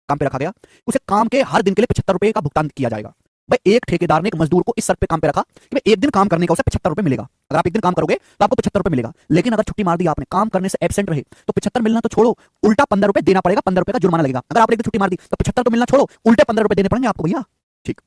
काम पे रखा गया, उसे काम के हर दिन के लिए 75 रुपए का भुगतान किया जाएगा। भाई एक ठेकेदार ने एक मजदूर को इस शर्त पे काम पे रखा कि भाई एक दिन काम करने का उसे 75 रुपए मिलेगा। अगर आप एक दिन काम करोगे तो आपको 75 रुपए मिलेगा, लेकिन अगर छुट्टी मार दी आपने, काम करने से एब्सेंट रहे, तो 75 मिलना तो छोड़ो, उल्टा 15 रुपए देना पड़ेगा, 15 रुपए का जुर्माना लगेगा। अगर आपने एक दिन छुट्टी मार दी तो 75 तो मिलना छोड़ो, उल्टे 15 रुपए देने पड़ेंगे आपको भैया। ठीक।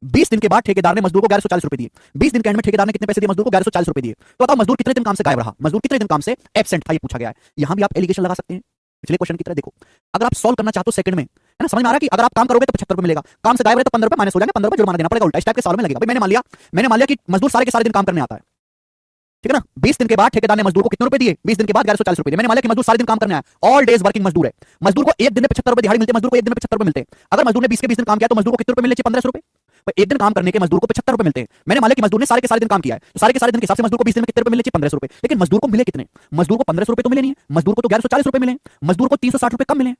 20 दिन के बाद ठेकेदार ने मजदूर को 1140 रुपए दिए। 20 दिन के एंड में ठेकेदार ने कितने पैसे दिए मजदूर को? 1140 रुपए दिए। तो बताओ मजदूर कितने दिन काम से गायब रहा, मजदूर कितने दिन काम से एब्सेंट था, ये पूछा गया है। यहां भी आप एलिगेशन लगा सकते हैं पिछले क्वेश्चन की तरह। देखो अगर आप सॉल्व करना चाहते हो सेकंड में, है ना, समझ में आ रहा है कि अगर आप काम करोगे तो 75 रुपए मिलेगा, काम से गायब रहे तो 15 रुपए माइनस हो जाएंगे, 15 रुपए जुर्माना देना पड़ेगा, उल्टा इस टाइप के सवाल में लगेगा। भाई मैंने मान लिया कि मजदूर सारे के सारे दिन काम करने आता है, ठीक है ना। 20 दिन के बाद ठेकेदार ने मजदूर को कितने रुपए दिए? 20 दिन के बाद 1140 रुपए दिए। मैंने मान लिया कि मजदूर सारे दिन काम करने आया, ऑल डेज वर्किंग मजदूर है। मजदूर को एक दिन में 75 रुपए दिहाड़ी मिलते हैं, मजदूर को एक दिन में 75 रुपए मिलते हैं। अगर मजदूर ने 20 के 20 दिन काम किया तो मजदूर को कितने रुपए मिलने चाहिए? 1500 रुपए। एक दिन काम करने के मजदूर को 75 रुपए मिलते हैं। मैंने मान लिया कि मजदूर ने सारे के सारे दिन काम किया है, तो सारे के सारे दिन के हिसाब से मजदूर को 20 दिन में कितने रुपए मिलने चाहिए? 1500 रुपए। लेकिन मजदूर को मिले कितने? मजदूर को 1500 रुपए तो मिले नहीं है, मजदूर को तो 1140 रुपए मिले। मजदूर को 360 रुपए कम मिले।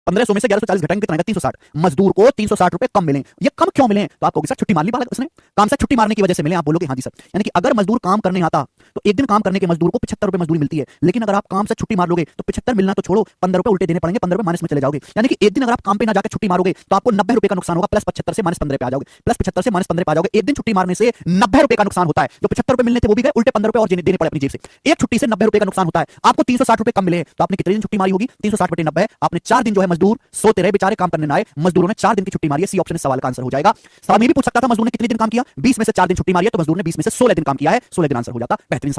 1500 में से 1140 घटाएंगे कितना आएगा? 360। मजदूर को 360 रुपए कम मिले। ये कम क्यों मिले? तो आप कहोगे सर छुट्टी मार ली उसने, काम से छुट्टी मारने की वजह से मिले। आप बोलोगे हाँ जी सर, यानी कि अगर मजदूर काम करने आता तो एक दिन काम करने के मजदूर को 75 रुपए मजदूरी मिलती है, लेकिन अगर आप काम से छुट्टी मार लोगे तो 75 मिलना तो छोड़ो, 15 रुपए उल्टे देने पड़ेंगे, 15 रुपए माइनस में चले जाओगे। यानी कि एक दिन अगर आप काम पे ना जाकर छुट्टी मारोगे तो आपको 90 रुपए का नुकसान होगा, प्लस 75 से माइनस 15 पे आ जाओगे, प्लस 75 से माइनस 15 पे आ जाओगे। एक दिन छुट्टी मारने से 90 रुपए का नुकसान होता है। जो 75 रुपए मिलने थे वो भी गए, उल्टे 15 रुपए और देने पड़े अपनी जेब से। एक छुट्टी से 90 रुपए का नुकसान होता है। आपको 360 रुपए कम मिले, तो आपने कितने दिन छुट्टी मारी होगी? 360 बटे 90। आपने 4 दिन जो है मजदूर सोते रहे, बेचारे काम करने ना आए, मजदूरों ने 4 दिन की छुट्टी मारी है। सी ऑप्शन इस सवाल का आंसर हो जाएगा। सवाल में भी पूछ सकता था मजदूर ने कितने दिन काम किया, 20 में से 4 दिन छुट्टी मारी है, तो मजदूर ने 20 में से 16 दिन काम किया है, 16 दिन आंसर हो जाता। बेहतरीन सवाल।